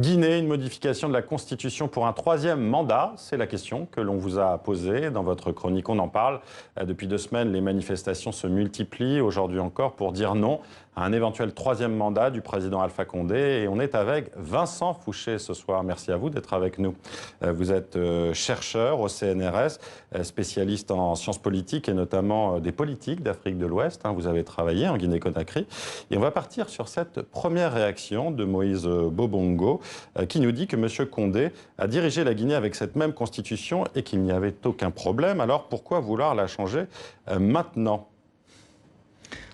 Guinée, une modification de la Constitution pour un troisième mandat, c'est la question que l'on vous a posée dans votre chronique. On en parle. Depuis 2 semaines, les manifestations se multiplient, aujourd'hui encore, pour dire non à un éventuel troisième mandat du président Alpha Condé. Et on est avec Vincent Fouché ce soir. Merci à vous d'être avec nous. Vous êtes chercheur au CNRS, spécialiste en sciences politiques et notamment des politiques d'Afrique de l'Ouest. Vous avez travaillé en Guinée-Conakry. Et on va partir sur cette première réaction de Moïse Bobongo, qui nous dit que M. Condé a dirigé la Guinée avec cette même constitution et qu'il n'y avait aucun problème. Alors pourquoi vouloir la changer maintenant ?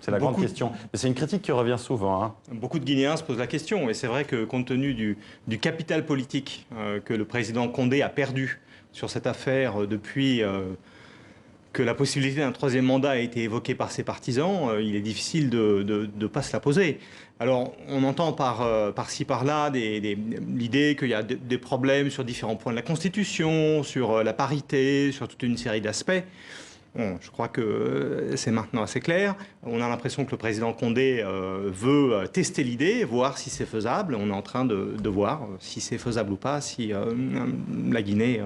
C'est la grande question. Mais c'est une critique qui revient souvent. Beaucoup de Guinéens se posent la question. Et c'est vrai que compte tenu du capital politique que le président Condé a perdu sur cette affaire depuis que la possibilité d'un troisième mandat a été évoquée par ses partisans, il est difficile de ne pas se la poser. Alors, on entend par-ci, par-là l'idée qu'il y a des problèmes sur différents points de la Constitution, sur la parité, sur toute une série d'aspects. Bon, je crois que c'est maintenant assez clair. On a l'impression que le président Condé veut tester l'idée, voir si c'est faisable. On est en train de voir si c'est faisable ou pas, si la Guinée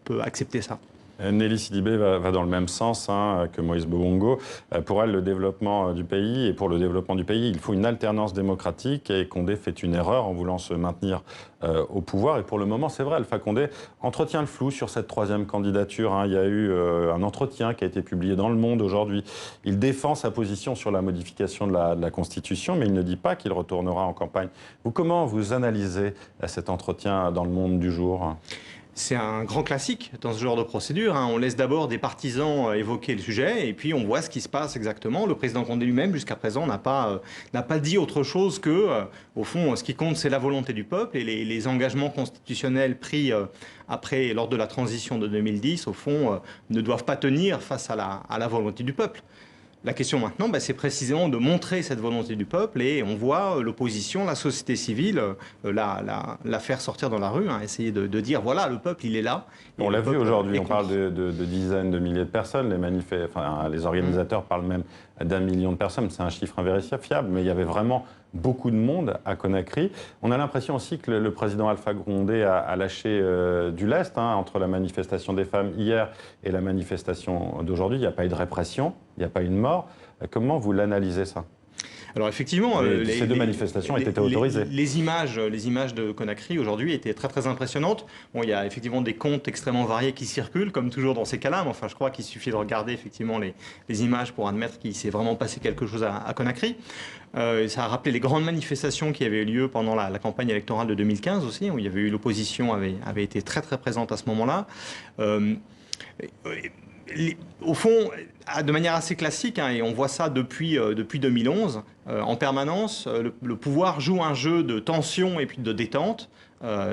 peut accepter ça. Nelly Sidibé va dans le même sens que Moïse Bobongo. Pour elle, le développement du pays, et pour le développement du pays, il faut une alternance démocratique, et Condé fait une erreur en voulant se maintenir au pouvoir. Et pour le moment, c'est vrai, Alpha Condé entretient le flou sur cette troisième candidature. Il y a eu un entretien qui a été publié dans Le Monde aujourd'hui. Il défend sa position sur la modification de la Constitution, mais il ne dit pas qu'il retournera en campagne. Comment vous analysez cet entretien dans Le Monde du jour ? C'est un grand classique dans ce genre de procédure. On laisse d'abord des partisans évoquer le sujet et puis on voit ce qui se passe exactement. Le président Condé lui-même, jusqu'à présent, n'a pas dit autre chose que, au fond, ce qui compte, c'est la volonté du peuple et les engagements constitutionnels pris lors de la transition de 2010, au fond, ne doivent pas tenir face à la volonté du peuple. La question maintenant, c'est précisément de montrer cette volonté du peuple et on voit l'opposition, la société civile, la faire sortir dans la rue, essayer de dire voilà, le peuple, il est là. On l'a vu aujourd'hui, on parle de dizaines de milliers de personnes, les organisateurs parlent même d'1 million de personnes, c'est un chiffre invérifiable, mais il y avait vraiment beaucoup de monde à Conakry. On a l'impression aussi que le président Alpha Condé a lâché du lest entre la manifestation des femmes hier et la manifestation d'aujourd'hui. Il n'y a pas eu de répression, il n'y a pas eu de mort. Comment vous l'analysez ça ? Alors effectivement, ces deux manifestations étaient autorisées. Les images de Conakry aujourd'hui étaient très très impressionnantes. Bon, il y a effectivement des comptes extrêmement variés qui circulent, comme toujours dans ces cas-là. Mais enfin, je crois qu'il suffit de regarder effectivement les images pour admettre qu'il s'est vraiment passé quelque chose à Conakry. Ça a rappelé les grandes manifestations qui avaient eu lieu pendant la campagne électorale de 2015 aussi, où il y avait eu l'opposition avait été très très présente à ce moment-là. Au fond, de manière assez classique, et on voit ça depuis 2011, en permanence, le pouvoir joue un jeu de tension et puis de détente.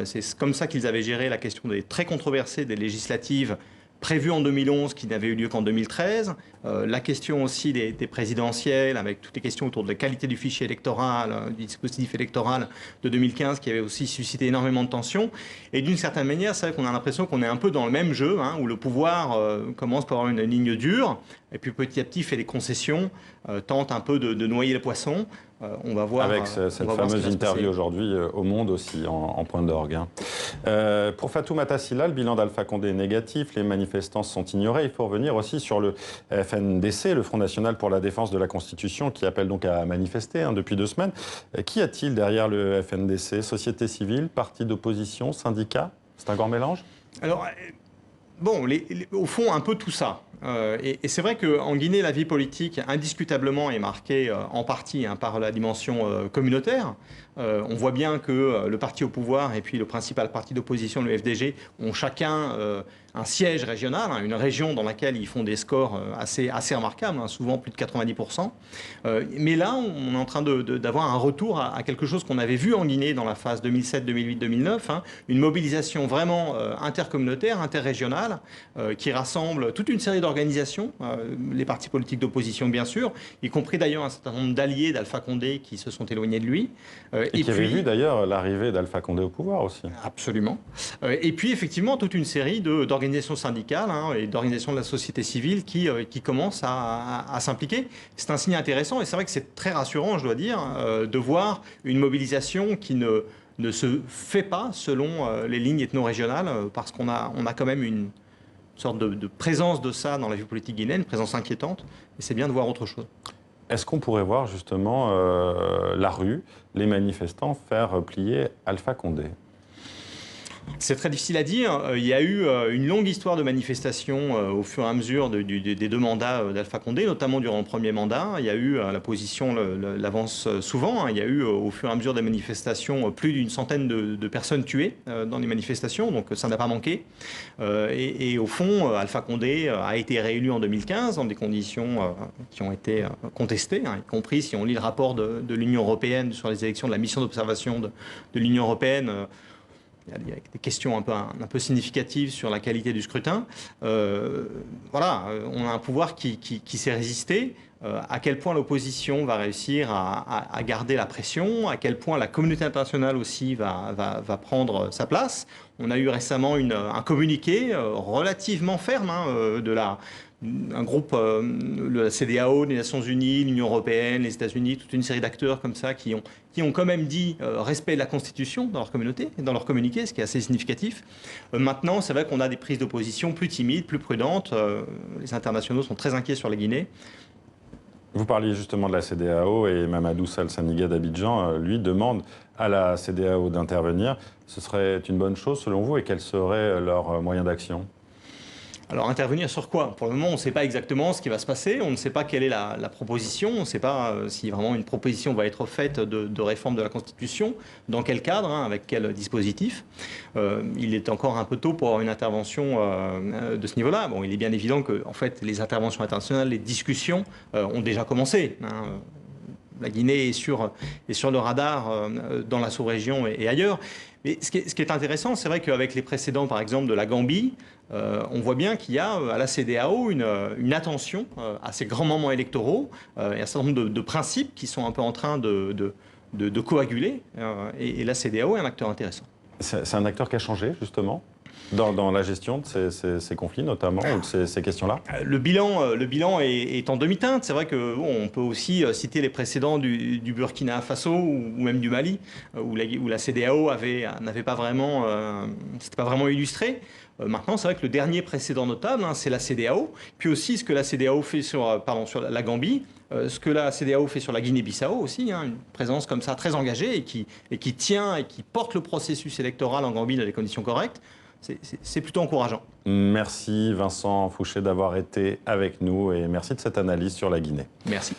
C'est comme ça qu'ils avaient géré la question des très controversées des législatives prévues en 2011 qui n'avaient eu lieu qu'en 2013. La question aussi des présidentielles, avec toutes les questions autour de la qualité du fichier électoral, du dispositif électoral de 2015 qui avait aussi suscité énormément de tensions. Et d'une certaine manière, c'est vrai qu'on a l'impression qu'on est un peu dans le même jeu, où le pouvoir commence par avoir une ligne dure, et puis petit à petit fait des concessions, tente un peu de noyer les poissons. On va voir. Avec cette fameuse interview aujourd'hui au Monde aussi, en point d'orgue. Pour Fatoumata Sylla, le bilan d'Alpha Condé est négatif, les manifestants sont ignorés. Il faut revenir aussi sur le FNDC, le Front National pour la Défense de la Constitution, qui appelle donc à manifester depuis 2 semaines. Qu'y a-t-il derrière le FNDC ? Société civile, parti d'opposition, syndicats ? C'est un grand mélange ? Alors, bon, au fond, un peu tout ça. Et c'est vrai qu'en Guinée, la vie politique, indiscutablement, est marquée en partie par la dimension communautaire. On voit bien que le parti au pouvoir et puis le principal parti d'opposition, le FDG, ont chacun un siège régional, une région dans laquelle ils font des scores assez remarquables, souvent plus de 90%. Mais là, on est en train d'avoir un retour à quelque chose qu'on avait vu en Guinée dans la phase 2007, 2008, 2009, une mobilisation vraiment intercommunautaire, interrégionale, qui rassemble toute une série d'organisations, les partis politiques d'opposition bien sûr, y compris d'ailleurs un certain nombre d'alliés d'Alpha Condé qui se sont éloignés de lui. Et qui avait vu d'ailleurs l'arrivée d'Alpha Condé au pouvoir aussi. Absolument. Et puis effectivement toute une série d'organisations syndicales et d'organisations de la société civile qui commencent à s'impliquer. C'est un signe intéressant et c'est vrai que c'est très rassurant, je dois dire, de voir une mobilisation qui ne ne se fait pas selon les lignes ethno-régionales, parce qu'on a quand même une sorte de présence de ça dans la vie politique guinéenne, une présence inquiétante, et c'est bien de voir autre chose. Est-ce qu'on pourrait voir justement la rue, les manifestants faire plier Alpha Condé ? C'est très difficile à dire. Il y a eu une longue histoire de manifestations au fur et à mesure des 2 mandats d'Alpha Condé, notamment durant le premier mandat. Il y a eu, la position l'avance souvent, hein. Il y a eu au fur et à mesure des manifestations plus d'une centaine de personnes tuées dans les manifestations, donc ça n'a pas manqué. Et au fond, Alpha Condé a été réélu en 2015 dans des conditions qui ont été contestées, hein, y compris si on lit le rapport de l'Union européenne sur les élections de la mission d'observation de l'Union européenne. Il y a des questions un peu significatives sur la qualité du scrutin. Voilà, on a un pouvoir qui s'est résisté. À quel point l'opposition va réussir à garder la pression, à quel point la communauté internationale aussi va prendre sa place. On a eu récemment un communiqué relativement ferme un groupe, la CEDEAO, les Nations Unies, l'Union Européenne, les États-Unis, toute une série d'acteurs comme ça qui ont quand même dit respect de la Constitution dans leur communauté, dans leur communiqué, ce qui est assez significatif. Maintenant, c'est vrai qu'on a des prises d'opposition plus timides, plus prudentes. Les internationaux sont très inquiets sur la Guinée. Vous parliez justement de la CEDEAO et Mamadou Sall Saniga d'Abidjan, lui, demande à la CEDEAO d'intervenir. Ce serait une bonne chose selon vous et quels seraient leurs moyens d'action ? Alors intervenir sur quoi? Pour le moment, on ne sait pas exactement ce qui va se passer, on ne sait pas quelle est la proposition, on ne sait pas si vraiment une proposition va être faite de réforme de la Constitution, dans quel cadre, hein, avec quel dispositif. Il est encore un peu tôt pour avoir une intervention de ce niveau-là. Bon, il est bien évident que en fait, les interventions internationales, les discussions ont déjà commencé, hein. La Guinée est sur le radar dans la sous-région et ailleurs. Mais ce qui est intéressant, c'est vrai qu'avec les précédents, par exemple, de la Gambie, on voit bien qu'il y a à la CEDEAO une attention à ces grands moments électoraux et un certain nombre de principes qui sont un peu en train de coaguler. Et la CEDEAO est un acteur intéressant. C'est un acteur qui a changé, justement dans la gestion de ces conflits, notamment, ou de ces questions-là? Le bilan est en demi-teinte. C'est vrai qu'on peut aussi citer les précédents du Burkina Faso ou même du Mali, où la CEDEAO n'avait pas vraiment, c'était pas vraiment illustré. Maintenant, c'est vrai que le dernier précédent notable, hein, c'est la CEDEAO. Puis aussi ce que la CEDEAO fait sur la Gambie, ce que la CEDEAO fait sur la Guinée-Bissau aussi, hein, une présence comme ça très engagée et qui tient et qui porte le processus électoral en Gambie dans des conditions correctes. C'est plutôt encourageant. Merci Vincent Fouché d'avoir été avec nous et merci de cette analyse sur la Guinée. Merci.